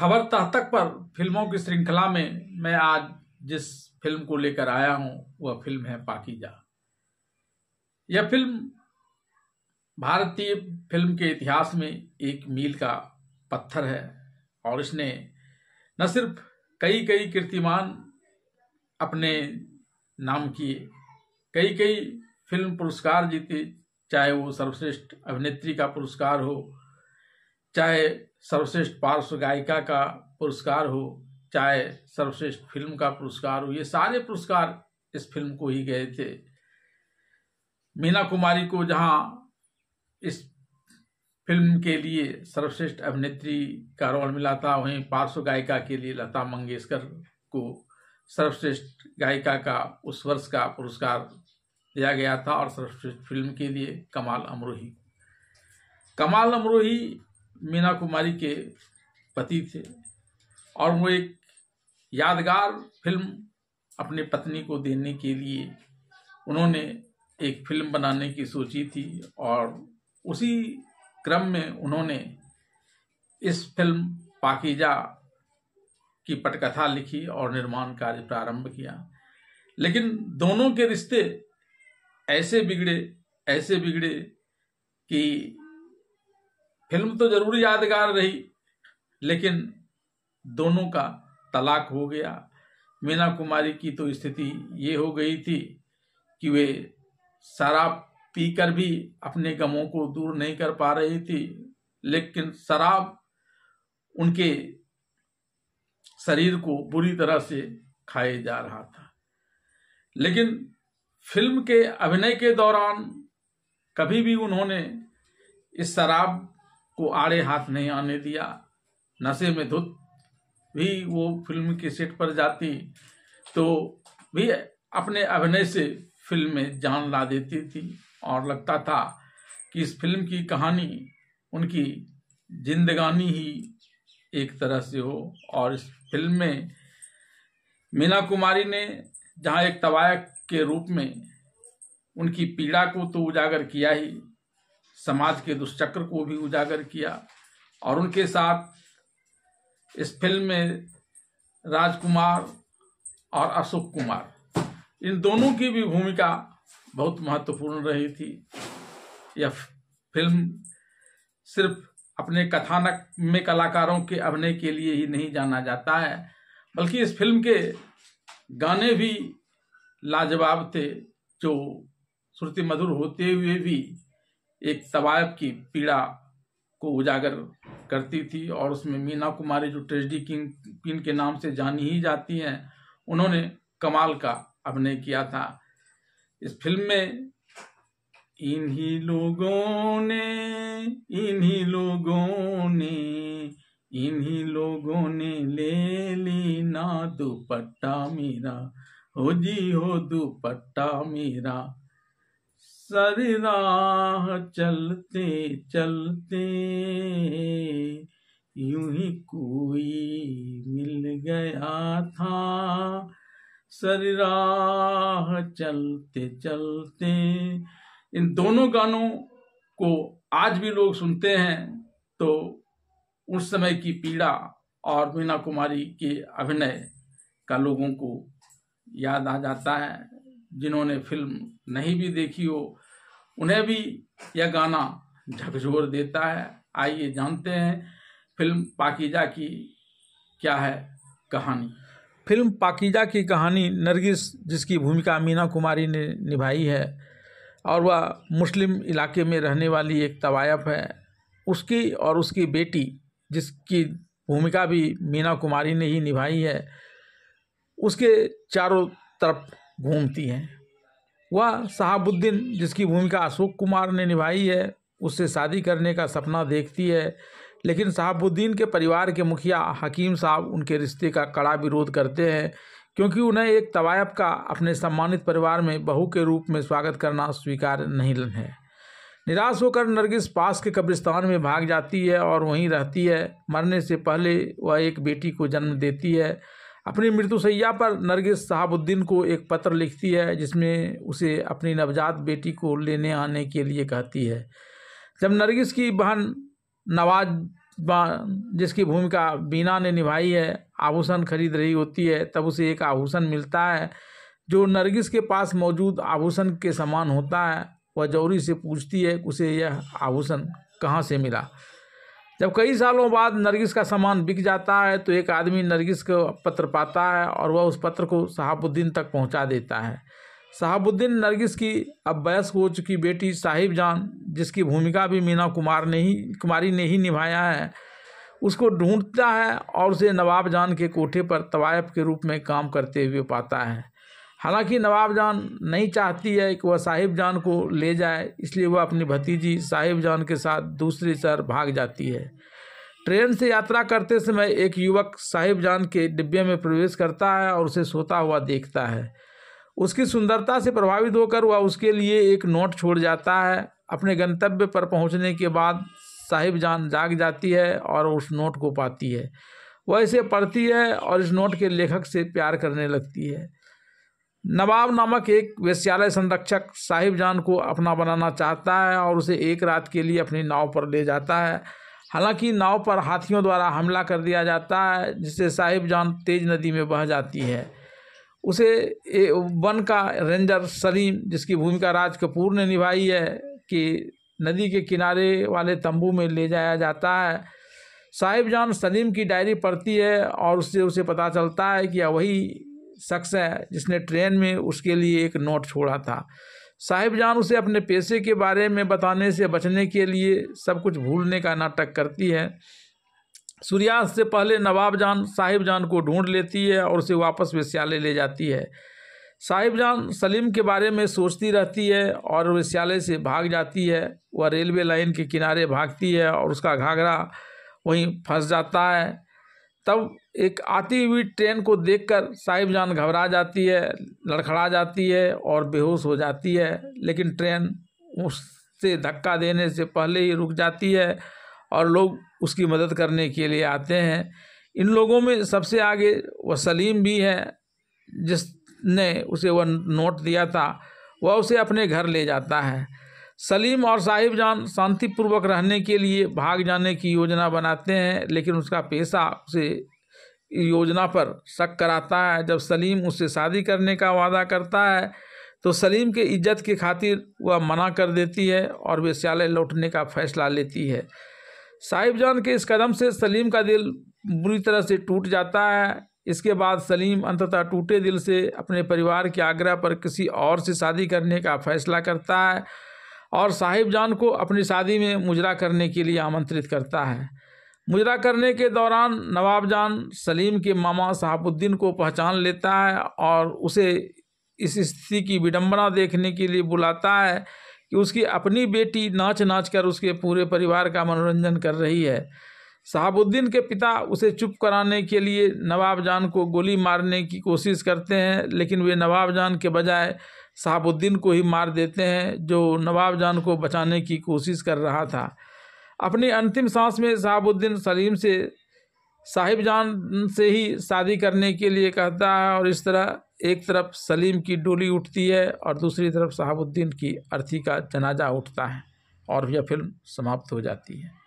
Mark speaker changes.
Speaker 1: खबर तह तक पर फिल्मों की श्रृंखला में मैं आज जिस फिल्म को लेकर आया हूं वह फिल्म है पाकीज़ा। यह फिल्म भारतीय फिल्म के इतिहास में एक मील का पत्थर है और इसने न सिर्फ कई कीर्तिमान अपने नाम किए, कई फिल्म पुरस्कार जीते, चाहे वो सर्वश्रेष्ठ अभिनेत्री का पुरस्कार हो, चाहे सर्वश्रेष्ठ पार्श्व गायिका का पुरस्कार हो, चाहे सर्वश्रेष्ठ फिल्म का पुरस्कार हो। ये सारे पुरस्कार इस फिल्म को ही गए थे। मीना कुमारी को जहां इस फिल्म के लिए सर्वश्रेष्ठ अभिनेत्री का रोल मिला था, वहीं पार्श्व गायिका के लिए लता मंगेशकर को सर्वश्रेष्ठ गायिका का उस वर्ष का पुरस्कार दिया गया था और सर्वश्रेष्ठ फिल्म के लिए कमाल अमरोही मीना कुमारी के पति थे और वो एक यादगार फिल्म अपनी पत्नी को देने के लिए उन्होंने एक फिल्म बनाने की सोची थी और उसी क्रम में उन्होंने इस फिल्म पाकीज़ा की पटकथा लिखी और निर्माण कार्य प्रारंभ किया। लेकिन दोनों के रिश्ते ऐसे बिगड़े कि फिल्म तो जरूर यादगार रही, लेकिन दोनों का तलाक हो गया। मीना कुमारी की तो स्थिति ये हो गई थी कि वे शराब पीकर भी अपने गमों को दूर नहीं कर पा रही थी, लेकिन शराब उनके शरीर को बुरी तरह से खाए जा रहा था। लेकिन फिल्म के अभिनय के दौरान कभी भी उन्होंने इस शराब को आड़े हाथ नहीं आने दिया। नशे में धुत भी वो फिल्म के सेट पर जाती तो भी अपने अभिनय से फिल्म में जान ला देती थी और लगता था कि इस फिल्म की कहानी उनकी जिंदगानी ही एक तरह से हो। और इस फिल्म में मीना कुमारी ने जहां एक तवायक के रूप में उनकी पीड़ा को तो उजागर किया ही, समाज के दुष्चक्र को भी उजागर किया और उनके साथ इस फिल्म में राजकुमार और अशोक कुमार, इन दोनों की भी भूमिका बहुत महत्वपूर्ण रही थी। यह फिल्म सिर्फ अपने कथानक में कलाकारों के अभिनय के लिए ही नहीं जाना जाता है, बल्कि इस फिल्म के गाने भी लाजवाब थे, जो श्रुति मधुर होते हुए भी एक तवायफ की पीड़ा को उजागर करती थी। और उसमें मीना कुमारी जो ट्रेजेडी क्वीन के नाम से जानी ही जाती हैं, उन्होंने कमाल का अभिनय किया था। इस फिल्म में इन्हीं लोगों ने ले ली ना दुपट्टा मेरा, हो जी हो दुपट्टा मेरा, सारी राह चलते चलते यूं ही कोई मिल गया था, सारी राह चलते चलते। इन दोनों गानों को आज भी लोग सुनते हैं तो उस समय की पीड़ा और मीना कुमारी के अभिनय का लोगों को याद आ जाता है। जिन्होंने फिल्म नहीं भी देखी हो उन्हें भी यह गाना झकझोर देता है। आइए जानते हैं फिल्म पाकीज़ा की क्या है कहानी।
Speaker 2: फिल्म पाकीज़ा की कहानी नरगिस, जिसकी भूमिका मीना कुमारी ने निभाई है और वह मुस्लिम इलाके में रहने वाली एक तवायफ है, उसकी और उसकी बेटी, जिसकी भूमिका भी मीना कुमारी ने ही निभाई है, उसके चारों तरफ घूमती हैं। वह शहाबुद्दीन, जिसकी भूमिका अशोक कुमार ने निभाई है, उससे शादी करने का सपना देखती है, लेकिन शहाबुद्दीन के परिवार के मुखिया हकीम साहब उनके रिश्ते का कड़ा विरोध करते हैं, क्योंकि उन्हें एक तवायफ का अपने सम्मानित परिवार में बहू के रूप में स्वागत करना स्वीकार नहीं है। निराश होकर नरगिस पास के कब्रिस्तान में भाग जाती है और वहीं रहती है। मरने से पहले वह एक बेटी को जन्म देती है। अपनी मृत्युशैया पर नरगिस शहाबुद्दीन को एक पत्र लिखती है, जिसमें उसे अपनी नवजात बेटी को लेने आने के लिए कहती है। जब नरगिस की बहन जिसकी भूमिका बीना ने निभाई है, आभूषण खरीद रही होती है, तब उसे एक आभूषण मिलता है जो नरगिस के पास मौजूद आभूषण के समान होता है। वह जौहरी से पूछती है कि उसे यह आभूषण कहाँ से मिला। जब कई सालों बाद नरगिस का सामान बिक जाता है तो एक आदमी नरगिस को पत्र पाता है और वह उस पत्र को शहाबुद्दीन तक पहुंचा देता है। शहाबुद्दीन नरगिस की अब वयस्क हो चुकी बेटी साहिब जान, जिसकी भूमिका भी मीना कुमारी ने ही निभाया है, उसको ढूंढता है और उसे नवाब जान के कोठे पर तवायफ के रूप में काम करते हुए पाता है। हालांकि नवाब जान नहीं चाहती है कि वह साहिब जान को ले जाए, इसलिए वह अपनी भतीजी साहिब जान के साथ दूसरे शहर भाग जाती है। ट्रेन से यात्रा करते समय एक युवक साहिब जान के डिब्बे में प्रवेश करता है और उसे सोता हुआ देखता है। उसकी सुंदरता से प्रभावित होकर वह उसके लिए एक नोट छोड़ जाता है। अपने गंतव्य पर पहुंचने के बाद साहिब जान जाग जाती है और उस नोट को पाती है। वह इसे पढ़ती है और इस नोट के लेखक से प्यार करने लगती है। नवाब नामक एक वेश्यालय संरक्षक साहिब जान को अपना बनाना चाहता है और उसे एक रात के लिए अपनी नाव पर ले जाता है। हालांकि नाव पर हाथियों द्वारा हमला कर दिया जाता है, जिससे साहिब जान तेज नदी में बह जाती है। उसे वन का रेंजर सलीम, जिसकी भूमिका राज कपूर ने निभाई है, कि नदी के किनारे वाले तंबू में ले जाया जाता है। साहिब जान सलीम की डायरी पढ़ती है और उससे उसे पता चलता है कि यह वही शख्स है जिसने ट्रेन में उसके लिए एक नोट छोड़ा था। साहिब जान उसे अपने पेशे के बारे में बताने से बचने के लिए सब कुछ भूलने का नाटक करती है। सूर्यास्त से पहले नवाब जान साहिब जान को ढूंढ लेती है और उसे वापस वेश्यालय ले जाती है। साहिब जान सलीम के बारे में सोचती रहती है और वेश्यालय से भाग जाती है। वह रेलवे लाइन के किनारे भागती है और उसका घाघरा वहीं फंस जाता है। तब एक आती हुई ट्रेन को देखकर साहिब जान घबरा जाती है, लड़खड़ा जाती है और बेहोश हो जाती है, लेकिन ट्रेन उससे धक्का देने से पहले ही रुक जाती है और लोग उसकी मदद करने के लिए आते हैं। इन लोगों में सबसे आगे वह सलीम भी है, जिसने उसे वह नोट दिया था। वह उसे अपने घर ले जाता है। सलीम और साहिब जान शांतिपूर्वक रहने के लिए भाग जाने की योजना बनाते हैं, लेकिन उसका पेशा उसे योजना पर शक कराता है। जब सलीम उससे शादी करने का वादा करता है तो सलीम के इज्जत की खातिर वह मना कर देती है और वेश्यालय लौटने का फैसला लेती है। साहिब जान के इस कदम से सलीम का दिल बुरी तरह से टूट जाता है। इसके बाद सलीम अंततः टूटे दिल से अपने परिवार के आग्रह पर किसी और से शादी करने का फैसला करता है और साहिब जान को अपनी शादी में मुजरा करने के लिए आमंत्रित करता है। मुजरा करने के दौरान नवाब जान सलीम के मामा शहाबुद्दीन को पहचान लेता है और उसे इस स्थिति की विडंबना देखने के लिए बुलाता है कि उसकी अपनी बेटी नाच नाच कर उसके पूरे परिवार का मनोरंजन कर रही है। शहाबुद्दीन के पिता उसे चुप कराने के लिए नवाब जान को गोली मारने की कोशिश करते हैं, लेकिन वे नवाब जान के बजाय शहाबुद्दीन को ही मार देते हैं, जो नवाब जान को बचाने की कोशिश कर रहा था। अपनी अंतिम सांस में शहाबुद्दीन सलीम से साहिब जान से ही शादी करने के लिए कहता है और इस तरह एक तरफ सलीम की डोली उठती है और दूसरी तरफ शहाबुद्दीन की अर्थी का जनाजा उठता है और यह फिल्म समाप्त हो जाती है।